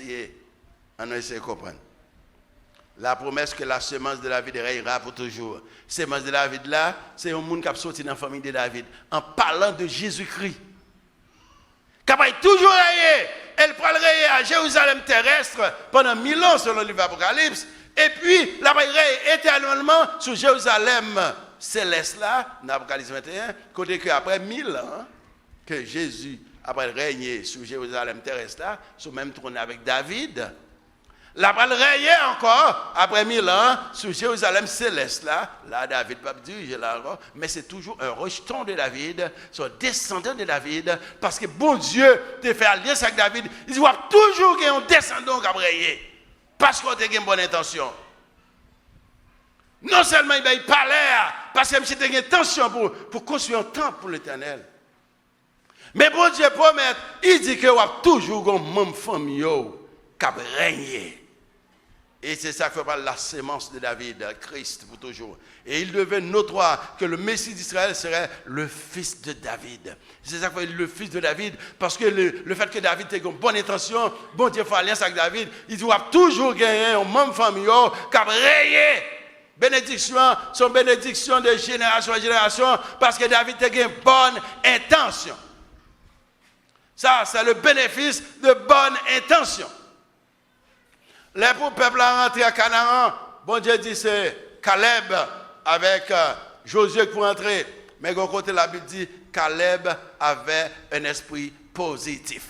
on essaie de comprendre. La promesse que la semence de David rayera pour toujours. Semence de David là, c'est un monde qui a sorti dans la famille de David. En parlant de Jésus-Christ. Qui a toujours rayé. Elle prend le rayer à Jérusalem terrestre pendant 1000 ans selon le livre Apocalypse. Et puis, la rayer éternellement sur Jérusalem céleste là, dans Apocalypse 21, côté que après 1000 ans, que Jésus après régner sur Jérusalem terrestre là, sur le même trône avec David. La balle rayée encore, après 1000 ans, sur Jérusalem céleste, là David pas diriger là encore, mais c'est toujours un rejeton de David, son descendant de David, parce que bon Dieu te fait alliance avec David, il doit toujours qu'il y ait un descendant qui a rayé, parce qu'on a une bonne intention. Non seulement il ne pas l'air, parce que c'était une intention pour construire un temple pour l'Éternel. Mais bon Dieu promet, il dit qu'il y a toujours une même famille qui a régné. Et c'est ça que fait parler la sémence de David, Christ pour toujours. Et il devait notoire que le Messie d'Israël serait le fils de David. C'est ça que fait le fils de David, parce que le fait que David ait une bonne intention, bon Dieu fait alliance avec David, il doit toujours gagner une même famille qui a rayé. Bénédiction, son bénédiction de génération en génération, parce que David a une bonne intention. Ça, c'est le bénéfice de bonne intention. Les peuples ont rentré à Canaan, bon Dieu dit c'est Caleb avec Josué pour entrer. Mais de côté, la Bible dit Caleb avait un esprit positif.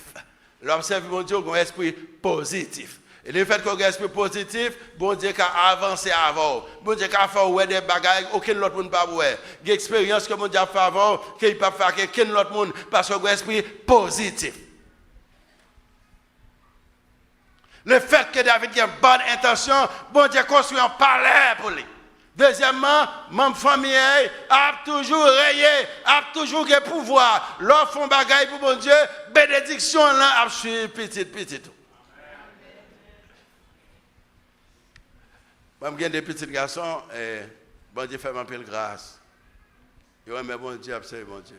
L'homme servi bon Dieu a un esprit positif. Et le fait qu'on a un esprit positif, bon Dieu a avancé avant. Bon Dieu a fait des bagages, aucun autre monde n'a pas fait. Des expériences que bon Dieu a fait avant, qu'il ne peut pas faire aucun autre monde, parce qu'on a un esprit positif. Le fait que David ait une bonne intention, bon Dieu construit un palais pour lui. Deuxièmement, ma famille a toujours rayé, a toujours le pouvoir. L'offre font bagaille pour bon Dieu, bénédiction là, a suivi petit. Moi, j'ai des petits garçons, et bon Dieu fait m'appeler grâce. Et ouais, mais bon Dieu, absolument bon Dieu.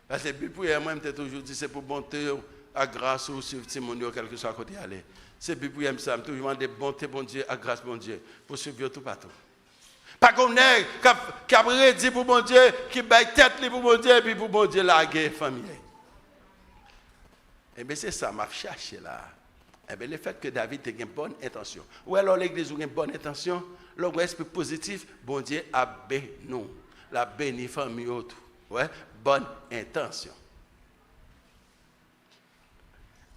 Parce que pour moi, je toujours dit, c'est pour bonté, à grâce ou suivre Timonie, quel que soit à côté aller. C'est puis pour ça, je toujours demande bonté, bon Dieu, à grâce, bon Dieu, pour suivre tout partout. Pas comme nègre qui a prédit pour bon Dieu, qui baille tête pour bon Dieu, et puis pour bon Dieu, la guerre famille. Eh bien, c'est ça, m'a cherché là. Eh bien, le fait que David ait une bonne intention. Ou alors l'église a une bonne intention, l'esprit positif, bon Dieu a béni nous. La béni famille autre. Ouais, bonne intention.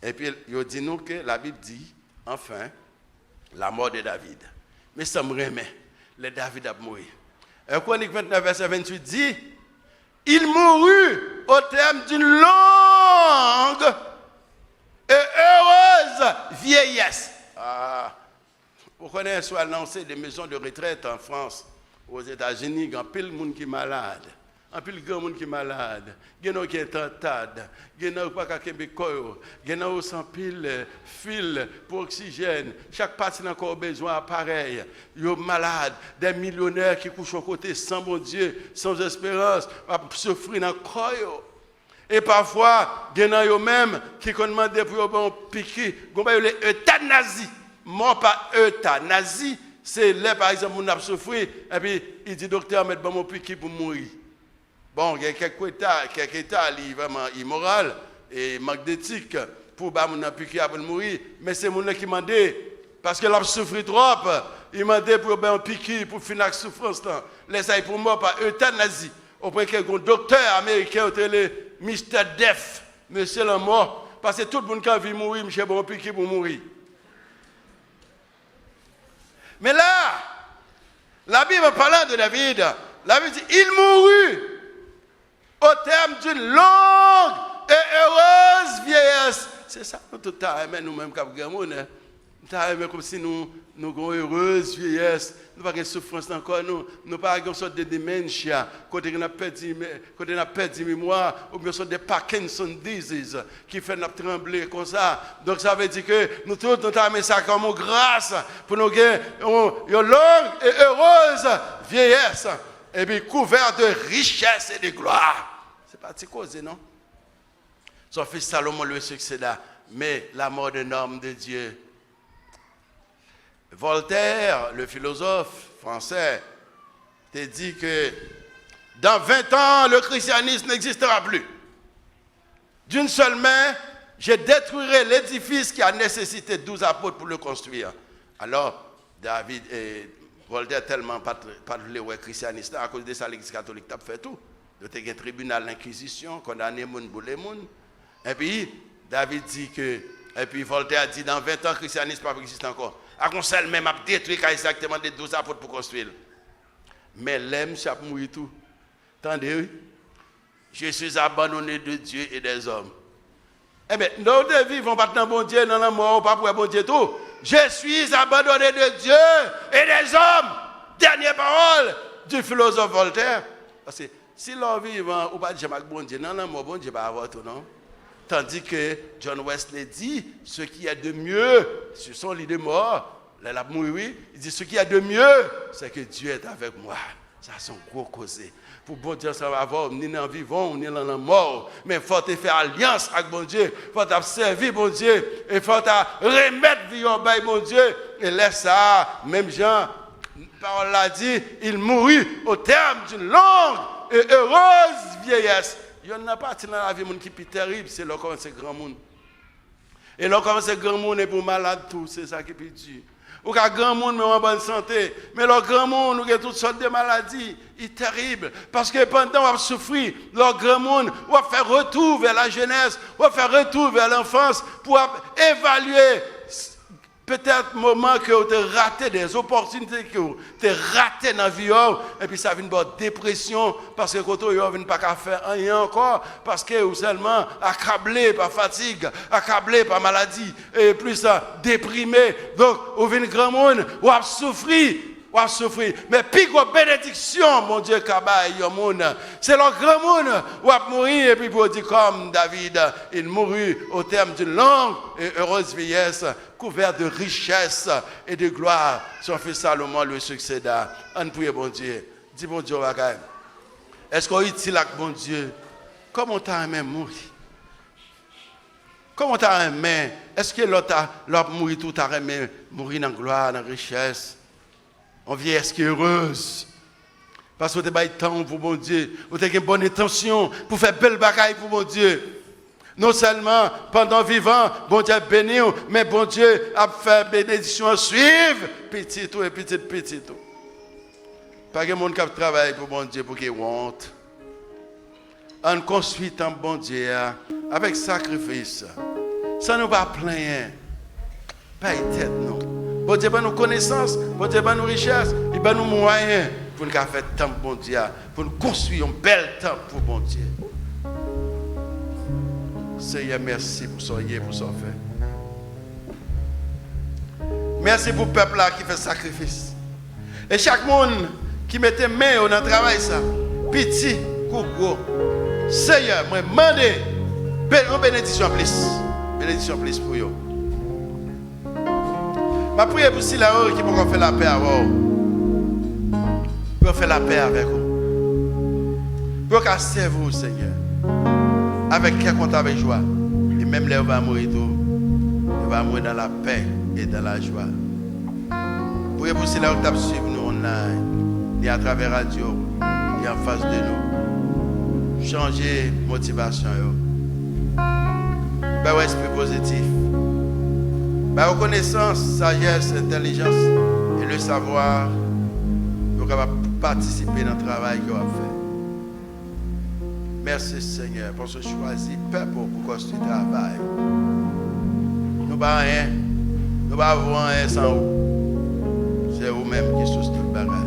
Et puis, il dit nous que la Bible dit, enfin, la mort de David. Mais ça me remet, le David a mouru. Et Chronique 29, verset 28 dit, il mourut au terme d'une longue et heureuse vieillesse. Vous connaissez soit annoncé des maisons de retraite en France, aux États-Unis, il y a pile de monde qui est malade. Un peu de grand monde qui est malade, il y en a qui est tentade, il y en a qui est koyo, il y en a qui sans pile fil pour oxygène. Chaque partie n'a encore besoin d'appareil. Ils sont malades, des millionnaires qui couchent à côté sans bon Dieu, sans espérance, souffrir dans le koyo. Et parfois, il y en a eux-mêmes qui ont demandé pour piquer, euthanasie. Mort par euthanasie, c'est là par exemple, on a souffert, et puis il dit docteur, mettez mon piqué pour mourir. Bon, il y a quelques états vraiment immoral et manque d'éthique pour mon piqué pour mourir, mais c'est mon qui m'a dit, parce qu'il a souffert trop, il m'a dit pour un piqué pour finir la souffrance. Laissez pour moi par euthanasie. Auprès qu'un docteur américain, le Mr. Death, monsieur la mort, parce que tout le monde qui a envie de mourir, monsieur bon piqué pour mourir. Mais là, la Bible parlant de David, la Bible dit, il mourut au terme d'une longue et heureuse vieillesse. C'est ça, tout à l'heure, nous-mêmes, nous Comme si nous avons une heureuse vieillesse, nous n'avons pas de souffrance encore, nous n'avons pas une sorte de dementia, côté nous avons perdu mémoire, ou bien sorte de Parkinson disease qui fait nous trembler comme ça. Donc ça veut dire que nous tous nous avons mis ça comme grâce pour nous gagner une longue et heureuse vieillesse, et puis couverte de richesse et de gloire. C'est pas de cause, non? Son fils Salomon le succéda, mais la mort d'un homme de Dieu. Voltaire, le philosophe français, te dit que dans 20 ans, le christianisme n'existera plus. D'une seule main, je détruirai l'édifice qui a nécessité 12 apôtres pour le construire. Alors, Voltaire tellement pas le christianisme, à cause de ça, l'Église catholique a fait tout. Il y a un tribunal d'inquisition, condamné les gens pour les gens. Et puis, David dit que, et puis Voltaire dit, dans 20 ans, le christianisme n'a pas existé encore. À conseil même, a détruit exactement des 12 apôtres pour construire. Mais l'homme s'est mouru tout. Attendez, je suis abandonné de Dieu et des hommes. Eh bien, nous ne vivons pas dans bon Dieu, dans la mort, pas pour bon Dieu tout. Je suis abandonné de Dieu et des hommes. Dernière parole du philosophe Voltaire. Parce que si l'on vivant ou pas de bon Dieu, dans la mort, bon Dieu va avoir tout, non? Tandis que John Wesley dit, ce qu'il y a de mieux, sur son lit de mort, il dit, ce qu'il y a de mieux, c'est que Dieu est avec moi. Ça, c'est un gros causé. Pour bon Dieu, ça va avoir, ni dans le vivant, ni dans la mort. Mais il faut faire alliance avec bon Dieu. Il faut servir bon Dieu. Il faut remettre vie au bail bon Dieu. Et laisse ça, même Jean, parole l'a dit, il mourut au terme d'une longue et heureuse vieillesse. Il y en a pas dans la vie qui est terrible, c'est là comme c'est grand monde. Et là comme c'est grand monde et pour malade tout, c'est ça qui est plus dur. Ou qu'un grand monde mais en bonne santé, mais le grand monde nous a toutes sortes de maladies, il est terrible parce que pendant on souffrir, le grand monde on va faire retour vers la jeunesse, on va faire retour vers l'enfance pour évaluer peut-être moment que tu as raté des opportunités que tu as raté dans la vie et puis ça vient de dépression parce que quand tu ne pas faire rien encore parce que ou seulement accablé par fatigue, accablé par maladie et plus déprimé. Donc au vient grand monde ou a souffrir. Mais puis quoi bénédiction, mon Dieu, c'est le grand monde où a mourir et puis pour dire comme David, il mourut au terme d'une longue et heureuse vieillesse, couvert de richesse et de gloire. Son fils Salomon le succéda. On prie bon Dieu. Dis bon Dieu, est-ce qu'on est utile avec bon Dieu? Comment tu as aimé mourir? Comment tu as aimé? Est-ce que l'autre mourir tout a aimé mourir dans la gloire, dans la richesse? On vieillesse qui est heureuse. Parce que vous avez temps pour bon Dieu. Vous avez une bonne intention pour faire belle bagaille pour bon Dieu. Non seulement pendant vivant, bon Dieu béni, mais bon Dieu a fait bénédiction suivre. Petit tout et petit tout. Pas que monde qui travaille pour bon Dieu pour qu'il honte. On construit un bon Dieu avec sacrifice. Ça ne va pas plaindre. Pas une tête, non. Bon Dieu, nous connaissances, bon Dieu, nous richesses, il nous moyens pour nous faire temps pour bon Dieu, pour nous construire un bel temps pour bon Dieu. Seigneur, merci pour son lien, pour son fait. Merci pour le peuple là qui fait sacrifice. Et chaque monde qui mettait main dans le travail, ça, petit ou gros, Seigneur, moi, demandez une bénédiction plus. Bénédiction plus pour vous. Ma prière pour si là-haut qui peut faire la paix avec vous. Pour faire la paix avec vous. Pour qu'à servir vous, Seigneur. Avec quel compte avec joie. Et même là, on va mourir tout. On va mourir dans la paix et dans la joie. Priez pour si là-haut qui suivre nous online. Et à travers la radio. Et en face de nous. Changer motivation. Ben, esprit positif. La reconnaissance, sagesse, intelligence et le savoir pour participer dans le travail qu'on a fait. Merci Seigneur pour ce choisi peuple pour construire le travail. Nous n'avons rien, nous n'avons rien sans vous. C'est vous-même qui source tout le bagage.